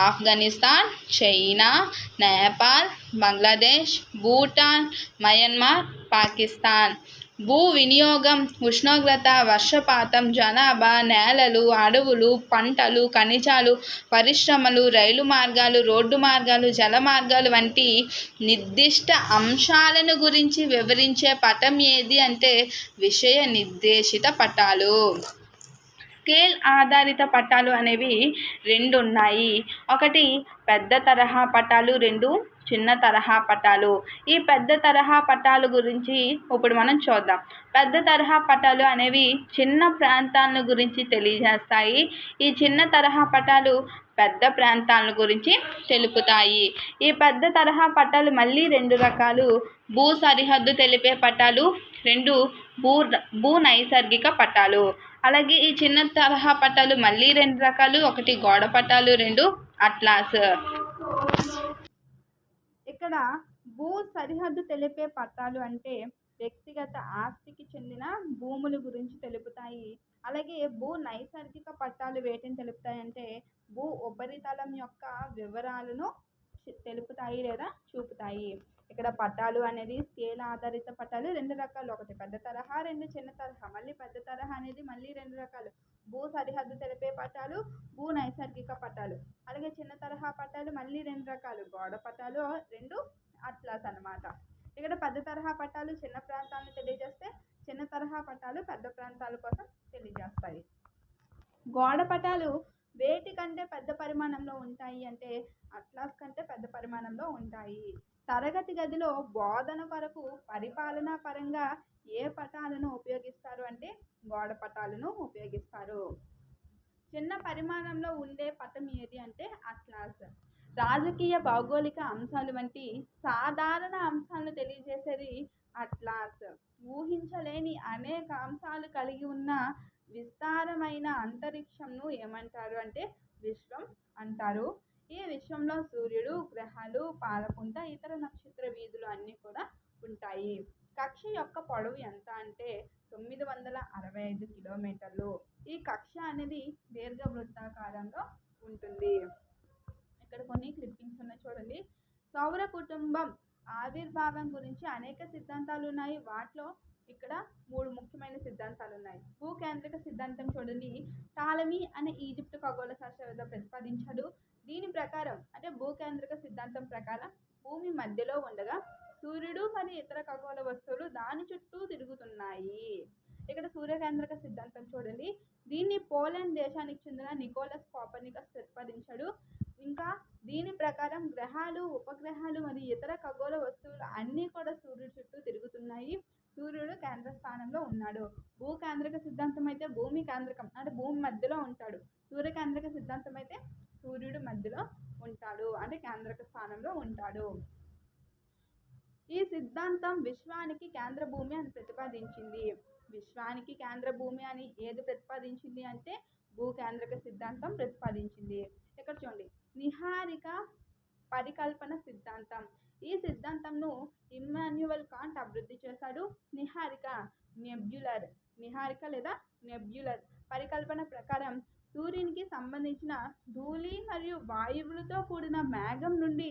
ఆఫ్ఘనిస్తాన్, చైనా, నేపాల్, బంగ్లాదేశ్, భూటాన్, మయన్మార్, పాకిస్తాన్. భూ వినియోగం, ఉష్ణోగ్రత, వర్షపాతం, జనాభా, నేలలు, అడవులు, పంటలు, ఖనిజాలు, పరిశ్రమలు, రైలు మార్గాలు, రోడ్డు మార్గాలు, జల మార్గాలు వంటి నిర్దిష్ట అంశాలను గురించి వివరించే పటం ఏది అంటే విషయ నిర్దేశిత పటాలు. స్కేల్ ఆధారిత పటాలు అనేవి 2 ఉన్నాయి. ఒకటి పెద్ద తరహా పటాలు, 2 చిన్న తరహా పటాలు. ఈ పెద్ద తరహా పటాలు గురించి ఇప్పుడు మనం చూద్దాం. పెద్ద తరహా పటాలు అనేవి చిన్న ప్రాంతాలను గురించి తెలియజేస్తాయి. ఈ చిన్న తరహా పటాలు పెద్ద ప్రాంతాల గురించి తెలుపుతాయి. ఈ పెద్ద తరహా పటాలు మళ్ళీ 2 రకాలు. భూ సరిహద్దు తెలిపే పటాలు, 2 భూ నైసర్గిక పటాలు. అలాగే ఈ చిన్న తరహా పటాలు మళ్ళీ 2 రకాలు. ఒకటి గోడ పటాలు, 2 అట్లాస్. ఇక్కడ భూ సరిహద్దు తెలిపే పట్టాలు అంటే వ్యక్తిగత ఆస్తికి చెందిన భూముల గురించి తెలుపుతాయి. అలాగే భూ నైసర్గిక పట్టాలు వేటిని తెలుపుతాయంటే భూ ఉపరితలం యొక్క వివరాలను తెలుపుతాయి లేదా చూపుతాయి. ఇక్కడ పట్టాలు అనేది స్కేల్ ఆధారిత పట్టాలు 2 రకాలు. ఒకటి పెద్ద తరహా, 2 చిన్న తరహా. మళ్ళీ పెద్ద తరహా అనేది మళ్ళీ 2 రకాలు. భూ సరిహద్దు తెలిపే పట్టాలు, భూ నైసర్గిక పట్టాలు. అలాగే చిన్న తరహా పట్టాలు మళ్ళీ 2 రకాలు. గోడ పట్టాలు, 2 అట్లాస్ అన్నమాట. ఇక్కడ పెద్ద తరహా పటాలు చిన్న ప్రాంతాలను తెలియజేస్తే, చిన్న తరహా పటాలు పెద్ద ప్రాంతాల కోసం తెలియజేస్తాయి. గోడ పటాలు వేటి కంటే పెద్ద పరిమాణంలో ఉంటాయి అంటే అట్లాస్ కంటే పెద్ద పరిమాణంలో ఉంటాయి. తరగతి గదిలో బోధన కొరకు పరిపాలనా పరంగా ఏ పటాలను ఉపయోగిస్తారు అంటే గోడ పటాలను ఉపయోగిస్తారు. చిన్న పరిమాణంలో ఉండే పటం ఏది అంటే అట్లాస్. రాజకీయ భౌగోళిక అంశాలు వంటి సాధారణ అంశాలను తెలియజేసేది అట్లాస్. ఊహించలేని అనేక అంశాలు కలిగి ఉన్న విస్తారమైన అంతరిక్షంను ఏమంటారు అంటే విశ్వం అంటారు. ఈ విశ్వంలో సూర్యుడు, గ్రహాలు, పాలపుంత, ఇతర నక్షత్ర వీధులు అన్నీ కూడా ఉంటాయి. కక్ష యొక్క పొడవు ఎంత అంటే 965 కిలోమీటర్లు. ఈ కక్ష అనేది దీర్ఘవృత్తాకారంలో ఉంటుంది. ఇక్కడ కొన్ని క్లిప్పింగ్స్ ఉన్నాయి చూడండి. సౌర కుటుంబం ఆవిర్భావం గురించి అనేక సిద్ధాంతాలు ఉన్నాయి. వాటిలో ఇక్కడ 3 ముఖ్యమైన సిద్ధాంతాలు ఉన్నాయి. భూకేంద్రిక సిద్ధాంతం చూడండి. టాలమీ అనే ఈజిప్ట్ ఖగోళ శాస్త్రవేత్త ప్రతిపాదించాడు. దీని ప్రకారం అంటే భూకేంద్రిక సిద్ధాంతం ప్రకారం భూమి మధ్యలో ఉండగా సూర్యుడు మరియు ఇతర ఖగోళ వస్తువులు దాని చుట్టూ తిరుగుతున్నాయి. ఇక్కడ సూర్యకేంద్రిక సిద్ధాంతం చూడండి. దీన్ని పోలాండ్ దేశానికి చెందిన నికోలస్ కోపర్నికస్ ప్రతిపాదించాడు. ఇంకా దీని ప్రకారం గ్రహాలు, ఉపగ్రహాలు మరియు ఇతర ఖగోళ వస్తువులు అన్నీ కూడా సూర్యుడి చుట్టూ తిరుగుతున్నాయి. సూర్యుడు కేంద్ర స్థానంలో ఉన్నాడు. భూకేంద్రిక సిద్ధాంతం అయితే భూమి కేంద్రకం అంటే భూమి మధ్యలో ఉంటాడు. సూర్యకేంద్రిక సిద్ధాంతం అయితే సూర్యుడు మధ్యలో ఉంటాడు అంటే కేంద్రక స్థానంలో ఉంటాడు. ఈ సిద్ధాంతం విశ్వానికి కేంద్ర భూమి అని ప్రతిపాదించింది. విశ్వానికి కేంద్ర భూమి అని ఏది ప్రతిపాదించింది అంటే భూకేంద్రక సిద్ధాంతం ప్రతిపాదించింది. ఇక్కడ చూడండి. నిహారిక పరికల్పన సిద్ధాంతం. ఈ సిద్ధాంతంను ఇమ్మాన్యుయల్ కాంట్ అభివృద్ధి చేశాడు. నిహారిక లేదా నెబ్యులర్ పరికల్పన ప్రకారం సూర్యునికి సంబంధించిన ధూళి మరియు వాయువులతో కూడిన మేఘం నుండి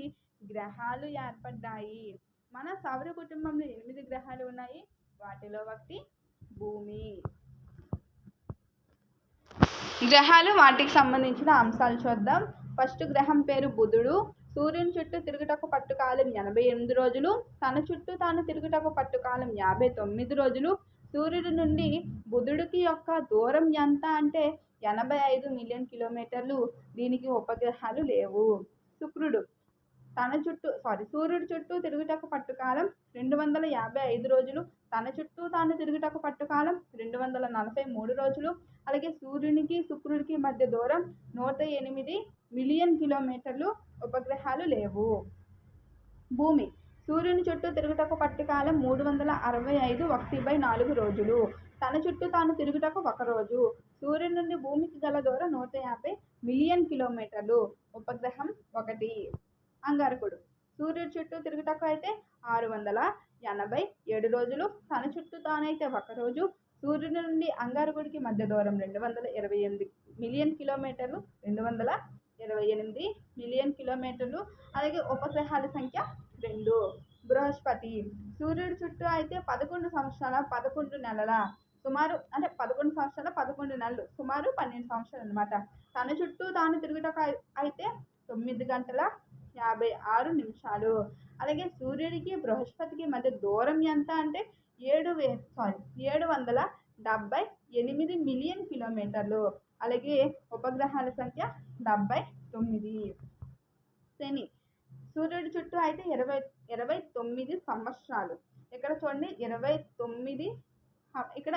గ్రహాలు ఏర్పడ్డాయి. మన సౌర కుటుంబంలో 8 గ్రహాలు ఉన్నాయి. వాటిలో ఒకటి భూమి. గ్రహాలు వాటికి సంబంధించిన అంశాలు చూద్దాం. ఫస్ట్ గ్రహం పేరు బుధుడు. సూర్యుని చుట్టూ తిరుగుటకు పట్టుకాలం 88 రోజులు. తన చుట్టూ తాను తిరుగుటకు పట్టుకాలం 59 రోజులు. సూర్యుడి నుండి బుధుడికి యొక్క దూరం ఎంత అంటే 85 మిలియన్ కిలోమీటర్లు. దీనికి ఉపగ్రహాలు లేవు. శుక్రుడు సూర్యుడి చుట్టూ తిరుగుటకు పట్టుకాలం 255 రోజులు. తన చుట్టూ తాను తిరుగుటకు పట్టుకాలం 243 రోజులు. అలాగే సూర్యునికి శుక్రుడికి మధ్య దూరం 108 మిలియన్ కిలోమీటర్లు. ఉపగ్రహాలు లేవు. భూమి సూర్యుని చుట్టూ తిరుగుటకు పట్టుకాలం 365 1/4 రోజులు. తన చుట్టూ తాను తిరుగుటకు 1 రోజు. సూర్యుని నుండి భూమికి గల దూరం 150 మిలియన్ కిలోమీటర్లు. ఉపగ్రహం 1. అంగారకుడు సూర్యుడి చుట్టూ తిరుగుటకు అయితే 687 రోజులు. తన చుట్టూ తానైతే 1 రోజు. సూర్యుడి నుండి అంగారకుడికి మధ్య దూరం 228 మిలియన్ కిలోమీటర్లు. 228 మిలియన్ కిలోమీటర్లు. అలాగే ఉపగ్రహాల సంఖ్య 2. బృహస్పతి సూర్యుడి చుట్టూ అయితే 11 సంవత్సరాల 11 నెలల సుమారు అంటే 11 సంవత్సరాల 11 నెలలు సుమారు 12 సంవత్సరాలు అన్నమాట. తన చుట్టూ తాను తిరుగుటకు అయితే 9 గంటల 56 నిమిషాలు. అలాగే సూర్యుడికి బృహస్పతికి మధ్య దూరం ఎంత అంటే 778 మిలియన్ కిలోమీటర్లు. అలాగే ఉపగ్రహాల సంఖ్య 79. శని సూర్యుడి చుట్టూ అయితే 29 సంవత్సరాలు. ఇక్కడ చూడండి 29. ఇక్కడ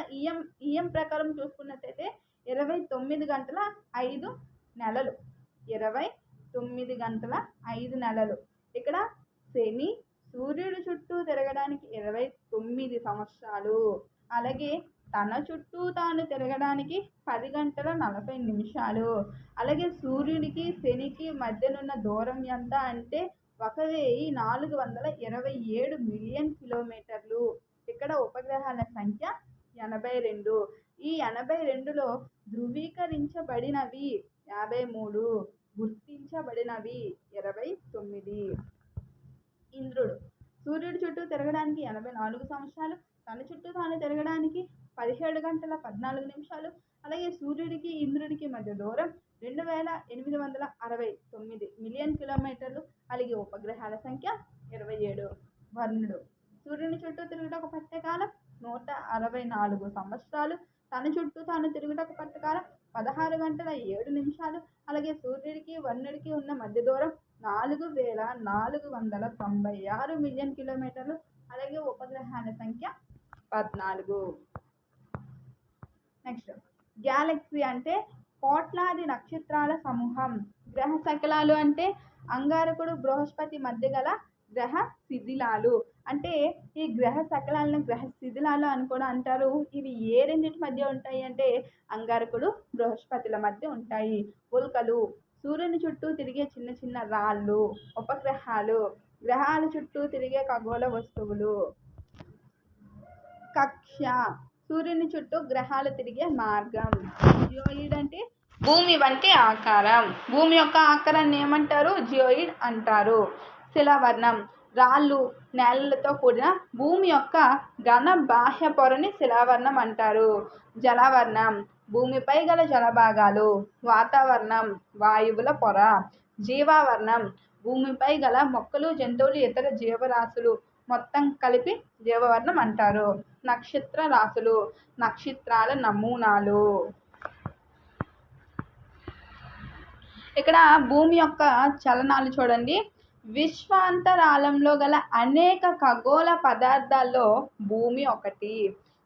ఈఎం ప్రకారం చూసుకున్నట్టయితే 29 గంటల 5 నెలలు. 29 గంటల 5 నెలలు. ఇక్కడ శని సూర్యుడి చుట్టూ తిరగడానికి 29 సంవత్సరాలు. అలాగే తన చుట్టూ తాను తిరగడానికి 10 గంటల 40 నిమిషాలు. అలాగే సూర్యుడికి శనికి మధ్యనున్న దూరం ఎంత అంటే 1427 మిలియన్ కిలోమీటర్లు. ఇక్కడ ఉపగ్రహాల సంఖ్య 82. ఈ 82లో ధృవీకరించబడినవి 53, గుర్తించబడినవి 29. ఇంద్రుడు సూర్యుడి చుట్టూ తిరగడానికి 84 సంవత్సరాలు. తన చుట్టూ తాను తిరగడానికి 17 గంటల 14 నిమిషాలు. అలాగే సూర్యుడికి ఇంద్రుడికి మధ్య దూరం 2869 మిలియన్ కిలోమీటర్లు. అలాగే ఉపగ్రహాల సంఖ్య 27. వర్ణుడు సూర్యుని చుట్టూ తిరుగుటకు పట్టే కాలం 164 సంవత్సరాలు. తన చుట్టూ తాను తిరుగుటకు పట్టే కాలం 16 గంటల 7 నిమిషాలు. అలాగే సూర్యుడికి వర్ణుడికి ఉన్న మధ్య దూరం 4496 మిలియన్ కిలోమీటర్లు. అలాగే ఉపగ్రహాల సంఖ్య 14. నెక్స్ట్ గ్యాలక్సీ అంటే కోట్లాది నక్షత్రాల సమూహం. గ్రహ శకలాలు అంటే అంగారకుడు బృహస్పతి మధ్య గల గ్రహ శిథిలాలు. అంటే ఈ గ్రహ శకలాలను గ్రహ శిథిలాలు అని కూడా అంటారు. ఇవి ఏ రెండింటి మధ్య ఉంటాయి అంటే అంగారకుడు బృహస్పతిల మధ్య ఉంటాయి. ఉల్కలు సూర్యుని చుట్టూ తిరిగే చిన్న చిన్న రాళ్ళు. ఉపగ్రహాలు గ్రహాల చుట్టూ తిరిగే ఖగోళ వస్తువులు. కక్ష్య సూర్యుని చుట్టూ గ్రహాలు తిరిగే మార్గం. జియోయిడ్ అంటే భూమి వంటి ఆకారం. భూమి యొక్క ఆకారాన్ని ఏమంటారు? జియోయిడ్ అంటారు. శిలావర్ణం రాళ్ళు నేలలతో కూడిన భూమి యొక్క ఘన బాహ్య పొరని శిలావర్ణం అంటారు. జలవర్ణం భూమిపై గల జలభాగాలు. వాతావరణం వాయువుల పొర. జీవావర్ణం భూమిపై గల మొక్కలు జంతువులు ఇతర జీవరాశులు మొత్తం కలిపి జీవవర్ణం అంటారు. నక్షత్ర రాశులు నక్షత్రాల నమూనాలు. ఇక్కడ భూమి యొక్క చలనాలు చూడండి. విశ్వాంతరాళంలో గల అనేక ఖగోళ పదార్థాల్లో భూమి ఒకటి.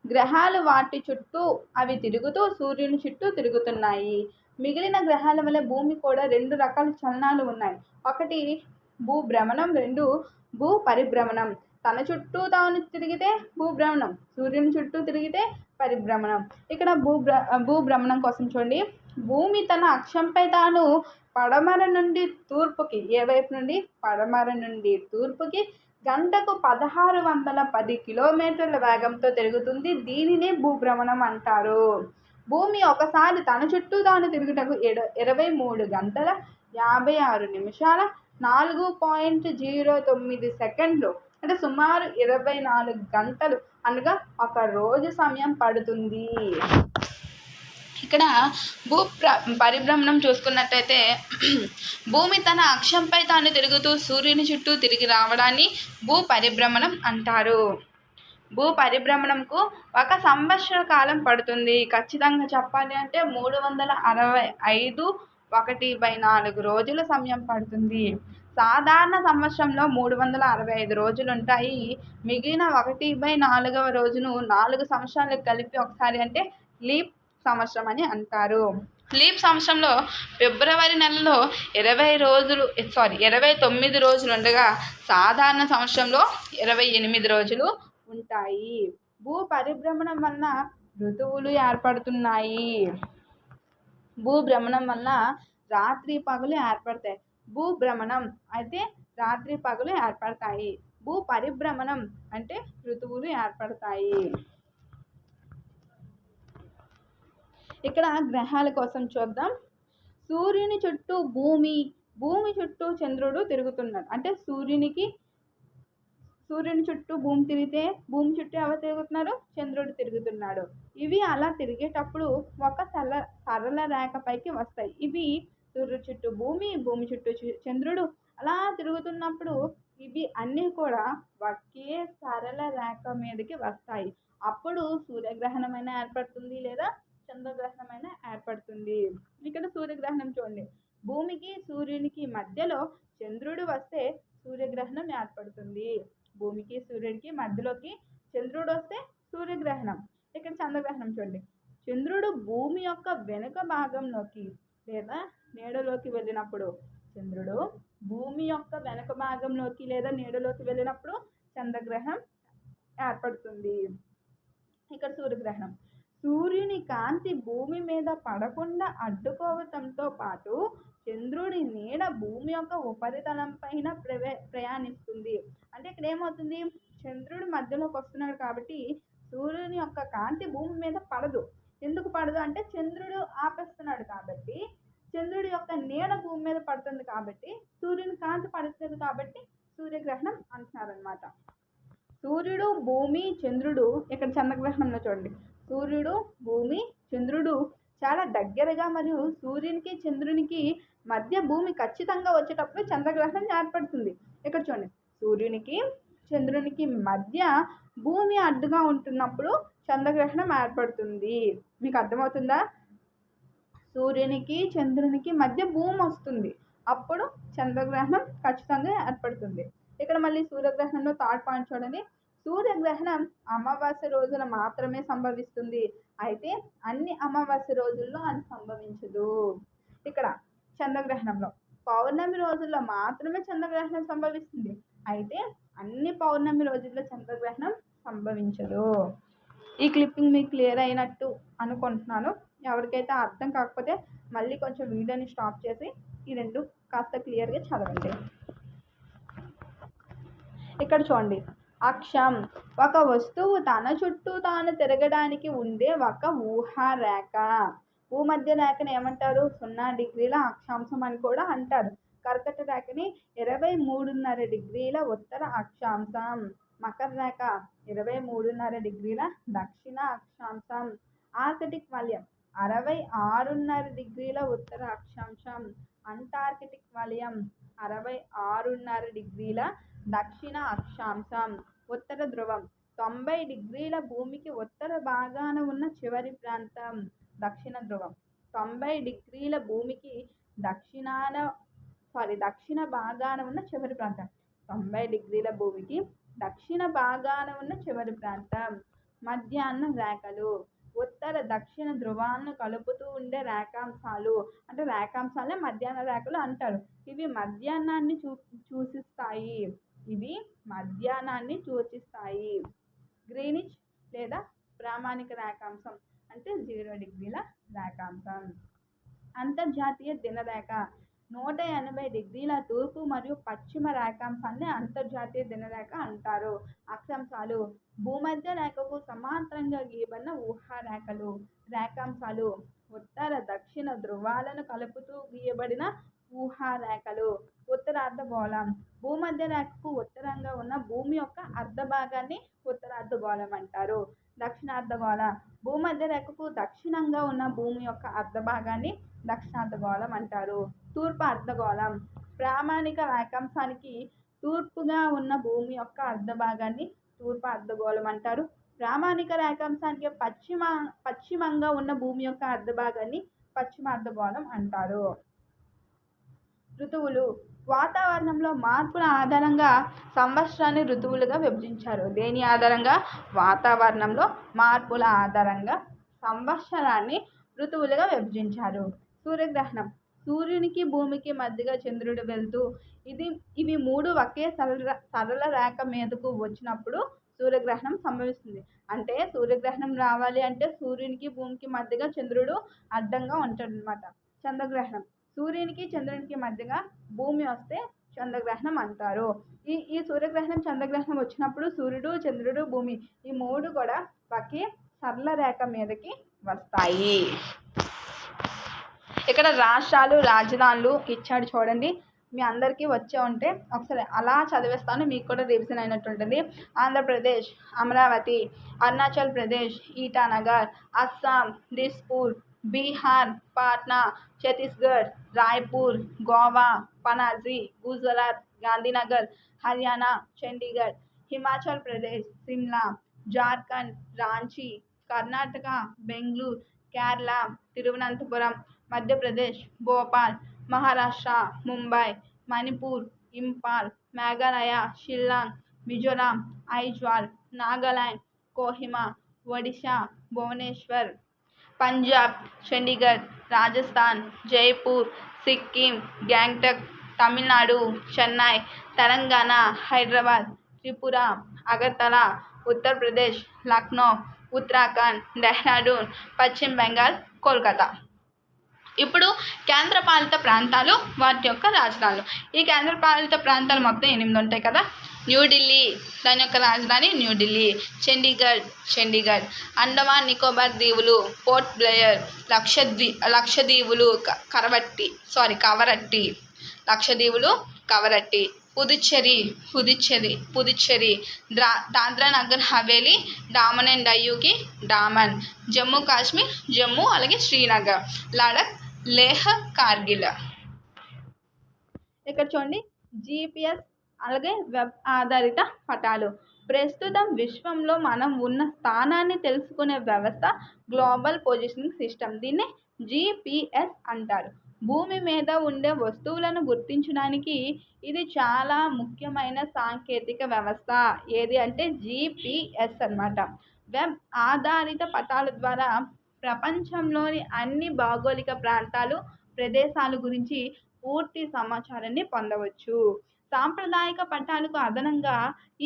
గ్రహాలు వాటి చుట్టూ అవి తిరుగుతూ సూర్యుని చుట్టూ తిరుగుతున్నాయి. మిగిలిన గ్రహాల వల్ల భూమి కూడా 2 రకాల చలనాలు ఉన్నాయి. ఒకటి భూభ్రమణం, 2 భూ పరిభ్రమణం. తన చుట్టూ తాను తిరిగితే భూభ్రమణం, సూర్యుని చుట్టూ తిరిగితే పరిభ్రమణం. ఇక్కడ భూభ్రమణం కోసం చూడండి. భూమి తన అక్షంపై తాను పడమర నుండి తూర్పుకి, ఏ వైపు నుండి? పడమర నుండి తూర్పుకి గంటకు 1610 కిలోమీటర్ల వేగంతో తిరుగుతుంది. దీనినే భూభ్రమణం అంటారు. భూమి ఒకసారి తన చుట్టూ తాను తిరుగుటకు 23 గంటల 56 నిమిషాల 4.09 సెకండ్లు అంటే సుమారు 24 గంటలు అనగా ఒక రోజు సమయం పడుతుంది. ఇక్కడ పరిభ్రమణం చూసుకున్నట్టయితే భూమి తన అక్షంపై తాను తిరుగుతూ సూర్యుని చుట్టూ తిరిగి రావడాన్ని భూ పరిభ్రమణం అంటారు. భూ పరిభ్రమణంకు 1 సంవత్సర కాలం పడుతుంది. ఖచ్చితంగా చెప్పాలి అంటే 365 1/4 రోజుల సమయం పడుతుంది. సాధారణ సంవత్సరంలో 365 రోజులు ఉంటాయి. మిగిలిన 1/4వ రోజును 4 సంవత్సరాలకు కలిపి ఒకసారి అంటే లీప్ సంవత్సరం అని అంటారు. లీప్ సంవత్సరంలో ఫిబ్రవరి నెలలో 29 రోజులు ఉండగా సాధారణ సంవత్సరంలో 28 రోజులు ఉంటాయి. భూ పరిభ్రమణం వలన ఋతువులు ఏర్పడుతున్నాయి. భూభ్రమణం వలన రాత్రి పగలు ఏర్పడతాయి. భూభ్రమణం అయితే రాత్రి పగలు ఏర్పడతాయి. భూ పరిభ్రమణం అంటే ఋతువులు ఏర్పడతాయి. ఇక్కడ గ్రహాల కోసం చూద్దాం. సూర్యుని చుట్టూ భూమి, భూమి చుట్టూ చంద్రుడు తిరుగుతున్నాడు. అంటే సూర్యుని చుట్టూ భూమి తిరిగితే భూమి చుట్టూ ఎవరు తిరుగుతున్నారు? చంద్రుడు తిరుగుతున్నాడు. ఇవి అలా తిరిగేటప్పుడు ఒక సరళ రేఖపైకి వస్తాయి. ఇవి సూర్యుడి చుట్టూ భూమి, భూమి చుట్టూ చంద్రుడు అలా తిరుగుతున్నప్పుడు ఇవి అన్నీ కూడా ఒకే సరళ రేఖ మీదకి వస్తాయి. అప్పుడు సూర్యగ్రహణమైనా ఏర్పడుతుంది లేదా చంద్రగ్రహణమైనా ఏర్పడుతుంది. ఇక్కడ సూర్యగ్రహణం చూడండి. భూమికి సూర్యునికి మధ్యలో చంద్రుడు వస్తే సూర్యగ్రహణం ఏర్పడుతుంది. భూమికి సూర్యుడికి మధ్యలోకి చంద్రుడు వస్తే సూర్యగ్రహణం. ఇక్కడ చంద్రగ్రహణం చూడండి. చంద్రుడు భూమి యొక్క వెనుక భాగంలోకి లేదా నీడలోకి వెళ్ళినప్పుడు, చంద్రుడు భూమి యొక్క వెనుక భాగంలోకి లేదా నీడలోకి వెళ్ళినప్పుడు చంద్రగ్రహణం ఏర్పడుతుంది. ఇక్కడ సూర్యగ్రహణం. సూర్యుని కాంతి భూమి మీద పడకుండా అడ్డుకోవటంతో పాటు చంద్రుడి నీడ భూమి యొక్క ఉపరితలం పైన ప్రయాణిస్తుంది. అంటే ఇక్కడ ఏమవుతుంది? చంద్రుడి మధ్యలోకి వస్తున్నాడు కాబట్టి సూర్యుని యొక్క కాంతి భూమి మీద పడదు. ఎందుకు పడదు అంటే చంద్రుడు ఆపేస్తున్నాడు కాబట్టి, చంద్రుడి యొక్క నీడ భూమి మీద పడుతుంది కాబట్టి సూర్యుని కాంతి పడుతుంది కాబట్టి సూర్యగ్రహణం అంటున్నారనమాట. సూర్యుడు, భూమి, చంద్రుడు ఇక్కడ చంద్రగ్రహణంలో చూడండి. సూర్యుడు, భూమి, చంద్రుడు చాలా దగ్గరగా మరియు సూర్యునికి చంద్రునికి మధ్య భూమి ఖచ్చితంగా వచ్చేటప్పుడు చంద్రగ్రహణం ఏర్పడుతుంది. ఇక్కడ చూడండి. సూర్యునికి చంద్రునికి మధ్య భూమి అడ్డుగా ఉంటున్నప్పుడు చంద్రగ్రహణం ఏర్పడుతుంది. మీకు అర్థమవుతుందా? సూర్యునికి చంద్రునికి మధ్య భూమి వస్తుంది, అప్పుడు చంద్రగ్రహణం ఖచ్చితంగా ఏర్పడుతుంది. ఇక్కడ మళ్ళీ సూర్యగ్రహణంలో థర్డ్ పాయింట్ చూడండి. సూర్యగ్రహణం అమావాస్య రోజున మాత్రమే సంభవిస్తుంది, అయితే అన్ని అమావాస్య రోజుల్లో అది సంభవించదు. ఇక్కడ చంద్రగ్రహణంలో పౌర్ణమి రోజుల్లో మాత్రమే చంద్రగ్రహణం సంభవిస్తుంది, అయితే అన్ని పౌర్ణమి రోజుల్లో చంద్రగ్రహణం సంభవించదు. ఈ క్లిప్పింగ్ మీకు క్లియర్ అయినట్టు అనుకుంటున్నాను. ఎవరికైతే అర్థం కాకపోతే మళ్ళీ కొంచెం వీడియోని స్టాప్ చేసి ఈ రెండు కాస్త క్లియర్గా చదవండి. ఇక్కడ చూడండి, అక్షం ఒక వస్తువు తన చుట్టూ తాను తిరగడానికి ఉండే ఒక ఊహారేఖ. భూమధ్య రేఖని ఏమంటారు? 0 డిగ్రీల అక్షాంశం అని కూడా అంటారు. కర్కట రేఖని 23.5 డిగ్రీల ఉత్తర అక్షాంశం. మకర రేఖ 23.5 డిగ్రీల దక్షిణ అక్షాంశం. ఆర్కిటిక్ వలయం 66.5 డిగ్రీల ఉత్తర అక్షాంశం. అంటార్కిటిక్ వలయం 66.5 డిగ్రీల దక్షిణ అక్షాంశం. ఉత్తర ధ్రువం 90 డిగ్రీల భూమికి ఉత్తర భాగాన ఉన్న చివరి ప్రాంతం. దక్షిణ ధ్రువం 90 డిగ్రీల భూమికి దక్షిణ భాగాన ఉన్న చివరి ప్రాంతం. 90 డిగ్రీల భూమికి దక్షిణ భాగాన ఉన్న చివరి ప్రాంతం. మధ్యాహ్న రేఖలు ఉత్తర దక్షిణ ధ్రువాలను కలుపుతూ ఉండే రేఖాంశాలు, అంటే రేఖాంశాలే మధ్యాహ్న రేఖలు అంటారు. ఇవి మధ్యాహ్నాన్ని సూచిస్తాయి. గ్రీనిచ్ లేదా ప్రామాణిక రేఖాంశం అంటే 0 డిగ్రీల రేఖాంశం. అంతర్జాతీయ దినరేఖ 180 డిగ్రీల తూర్పు మరియు పశ్చిమ రేఖాంశాన్ని అంతర్జాతీయ దినరేఖ అంటారు. అక్షాంశాలు భూమధ్య రేఖకు సమాంతరంగా గీయబడిన ఊహారేఖలు. రేఖాంశాలు ఉత్తర దక్షిణ ధ్రువాలను కలుపుతూ గీయబడిన ఊహారేఖలు. ఉత్తర అర్ధగోళం భూమధ్య రేఖకు ఉత్తరంగా ఉన్న భూమి యొక్క అర్ధ భాగాన్ని ఉత్తర అర్ధగోళం అంటారు. దక్షిణార్ధగోళ భూమధ్య రేఖకు దక్షిణంగా ఉన్న భూమి యొక్క అర్ధ భాగాన్ని దక్షిణార్ధగోళం అంటారు. తూర్పు అర్ధగోళం ప్రామాణిక రేఖాంశానికి తూర్పుగా ఉన్న భూమి యొక్క అర్ధ భాగాన్ని తూర్పు అర్ధగోళం అంటారు. ప్రామాణిక రేఖాంశానికి పశ్చిమంగా ఉన్న భూమి యొక్క అర్ధ భాగాన్ని పశ్చిమ అర్ధగోళం అంటారు. ఋతువులు వాతావరణంలో మార్పుల ఆధారంగా సంవత్సరాన్ని ఋతువులుగా విభజించారు. దేని ఆధారంగా? వాతావరణంలో మార్పుల ఆధారంగా సంవత్సరాన్ని ఋతువులుగా విభజించారు. సూర్యగ్రహణం సూర్యునికి భూమికి మధ్యగా చంద్రుడు వెళ్తూ ఇవి మూడు ఒకే సరళ రేఖ మీదకు వచ్చినప్పుడు సూర్యగ్రహణం సంభవిస్తుంది. అంటే సూర్యగ్రహణం రావాలి అంటే సూర్యునికి భూమికి మధ్యగా చంద్రుడు అడ్డంగా ఉంటాడు అన్నమాట. చంద్రగ్రహణం సూర్యునికి చంద్రునికి మధ్యగా భూమి వస్తే చంద్రగ్రహణం అంటారు. ఈ సూర్యగ్రహణం చంద్రగ్రహణం వచ్చినప్పుడు సూర్యుడు చంద్రుడు భూమి ఈ మూడు కూడా ఒకే సరళ రేఖ మీదకి వస్తాయి. ఇక్కడ రాష్ట్రాలు రాజధానులు ఇచ్చాడు చూడండి. మీ అందరికీ వచ్చే ఉంటే ఒకసారి అలా చదివేస్తాను, మీకు కూడా రివిజన్ అయినట్టు ఉంటుంది. ఆంధ్రప్రదేశ్ అమరావతి, అరుణాచల్ ప్రదేశ్ ఈటానగర్, అస్సాం దిస్పూర్, బీహార్ పాట్నా, ఛత్తీస్గఢ్ రాయ్పూర్, గోవా పనాజీ, గుజరాత్ గాంధీనగర్, హర్యానా చండీగఢ్, హిమాచల్ ప్రదేశ్ సిమ్లా, జార్ఖండ్ రాంచీ, కర్ణాటక బెంగళూరు, కేరళ తిరువనంతపురం, మధ్యప్రదేశ్ భోపాల్, మహారాష్ట్ర ముంబై, మణిపూర్ ఇంపాల్, మేఘాలయ షిల్లాంగ్, మిజోరాం ఐజ్వాల్, నాగాలాండ్ కోహిమా, ఒడిశా భువనేశ్వర్, పంజాబ్ చండీగఢ్, రాజస్థాన్ జైపూర్, సిక్కిం గ్యాంగ్టక్, తమిళనాడు చెన్నై, తెలంగాణ హైదరాబాద్, త్రిపుర అగర్తల, ఉత్తరప్రదేశ్ లక్నో, ఉత్తరాఖండ్ డెహ్రాడూన్, పశ్చిమ బెంగాల్ కోల్కతా. ఇప్పుడు కేంద్రపాలిత ప్రాంతాలు వాటి యొక్క రాజధానులు. ఈ కేంద్రపాలిత ప్రాంతాలు మొత్తం 8 ఉంటాయి కదా. న్యూఢిల్లీ దాని యొక్క రాజధాని న్యూఢిల్లీ. చండీగఢ్, అండమాన్ నికోబార్ దీవులు పోర్ట్ బ్లెయర్, లక్షద్వీపులు కవరట్టి, పుదుచ్చేరి, దాద్రా నగర్ హవేలీ, డామన్ అండ్ డయ్యూకి డామన్, జమ్మూ కాశ్మీర్ జమ్మూ, అలాగే శ్రీనగర్, లడఖ్, లేహ్, కార్గిల్. ఇక్కడ చూడండి GPS అలాగే వెబ్ ఆధారిత పటాలు. ప్రస్తుతం విశ్వంలో మనం ఉన్న స్థానాన్ని తెలుసుకునే వ్యవస్థ గ్లోబల్ పొజిషనింగ్ సిస్టమ్. దీన్ని జీపీఎస్ అంటారు. భూమి మీద ఉండే వస్తువులను గుర్తించడానికి ఇది చాలా ముఖ్యమైన సాంకేతిక వ్యవస్థ. ఏది అంటే జీపీఎస్ అన్నమాట. వెబ్ ఆధారిత పటాల ద్వారా ప్రపంచంలోని అన్ని భౌగోళిక ప్రాంతాలు, ప్రదేశాల గురించి పూర్తి సమాచారాన్ని పొందవచ్చు. సాంప్రదాయిక పటాలకు అదనంగా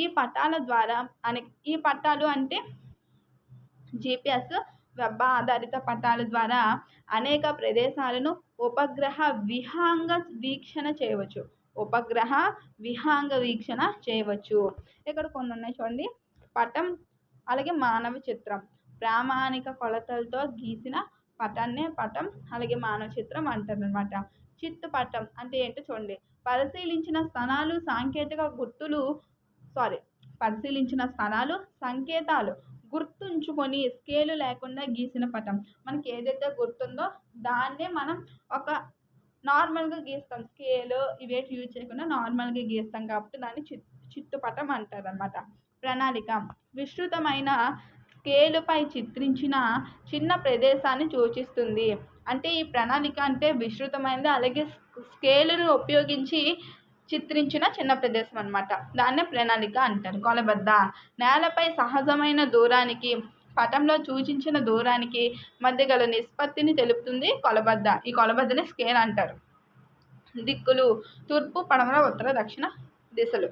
ఈ పటాల ద్వారా ఈ పటాలు అంటే జీపీఎస్ వెబ్ ఆధారిత పటాల ద్వారా అనేక ప్రదేశాలను ఉపగ్రహ విహంగ వీక్షణ చేయవచ్చు. ఉపగ్రహ విహంగ వీక్షణ చేయవచ్చు. ఇక్కడ కొన్ని ఉన్నాయి చూడండి. పటం అలాగే మానవ చిత్రం. ప్రామాణిక కొలతలతో గీసిన పటాన్నే పటం అలాగే మానవ చిత్రం అంటారు అనమాట. చిత్తు పటం అంటే ఏంటో చూడండి. పరిశీలించిన స్థానాలు సంకేతాలు గుర్తుంచుకొని స్కేలు లేకుండా గీసిన పటం. మనకి ఏదైతే గుర్తుందో దాన్నే మనం ఒక నార్మల్గా గీస్తాం. స్కేలు ఇవేటి యూజ్ చేయకుండా నార్మల్గా గీస్తాం కాబట్టి దాన్ని చిత్తుపటం అంటారు అనమాట. ప్రణాళిక విస్తృతమైన స్కేలుపై చిత్రించిన చిన్న ప్రదేశాన్ని సూచిస్తుంది. అంటే ఈ ప్రణాళిక అంటే విస్తృతమైనది, అలాగే స్కేలును ఉపయోగించి చిత్రించిన చిన్న ప్రదేశం అనమాట. దాన్నే ప్రణాళిక అంటారు. కొలబద్ద నేలపై సహజమైన దూరానికి పటంలో సూచించిన దూరానికి మధ్య గల నిష్పత్తిని తెలుపుతుంది కొలబద్ద. ఈ కొలబద్దని స్కేల్ అంటారు. దిక్కులు తూర్పు, పడమర, ఉత్తర, దక్షిణ దిశలు.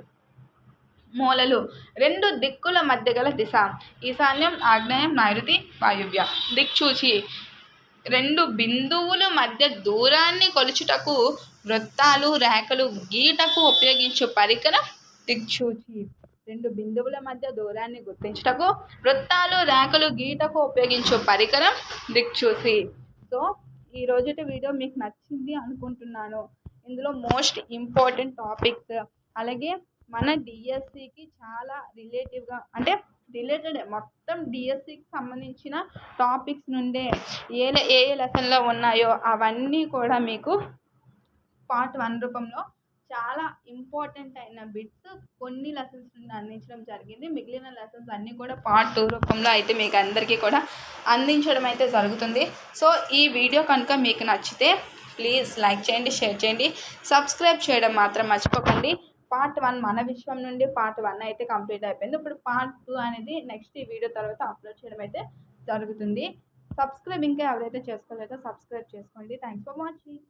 మూలలు రెండు దిక్కుల మధ్య గల దిశ. ఈశాన్యం, ఆగ్నేయం, నైరుతి, వాయువ్య. దిక్సూచి రెండు బిందువుల మధ్య దూరాన్ని కొలుచుటకు వృత్తాలు, రేఖలు గీటకు ఉపయోగించు పరికరం దిక్సూచి. రెండు బిందువుల మధ్య దూరాన్ని గుర్తించుటకు వృత్తాలు, రేఖలు గీటకు ఉపయోగించు పరికరం దిక్సూచి. సో ఈ రోజుటి వీడియో మీకు నచ్చింది అనుకుంటున్నాను. ఇందులో మోస్ట్ ఇంపార్టెంట్ టాపిక్స్, అలాగే మన డిఎస్సికి చాలా రిలేటెడ్ మొత్తం డిఎస్సికి సంబంధించిన టాపిక్స్ నుండే ఏ లెసన్లో ఉన్నాయో అవన్నీ కూడా మీకు పార్ట్ 1 రూపంలో చాలా ఇంపార్టెంట్ అయిన బిట్స్ కొన్ని లెసన్స్ నుండి అందించడం జరిగింది. మిగిలిన లెసన్స్ అన్నీ కూడా పార్ట్ 2 రూపంలో అయితే మీకు అందరికీ కూడా అందించడం అయితే జరుగుతుంది. సో ఈ వీడియో కనుక మీకు నచ్చితే ప్లీజ్ లైక్ చేయండి, షేర్ చేయండి, సబ్స్క్రైబ్ చేయడం మాత్రం మర్చిపోకండి. పార్ట్ 1 మన విశ్వం నుండి పార్ట్ 1 అయితే కంప్లీట్ అయిపోయింది. ఇప్పుడు పార్ట్ 2 అనేది నెక్స్ట్ ఈ వీడియో తర్వాత అప్లోడ్ చేయడం అయితే జరుగుతుంది. సబ్స్క్రైబ్ ఇంకా ఎవరైతే చేసుకోలేదో సబ్స్క్రైబ్ చేసుకోండి. Thanks for watching.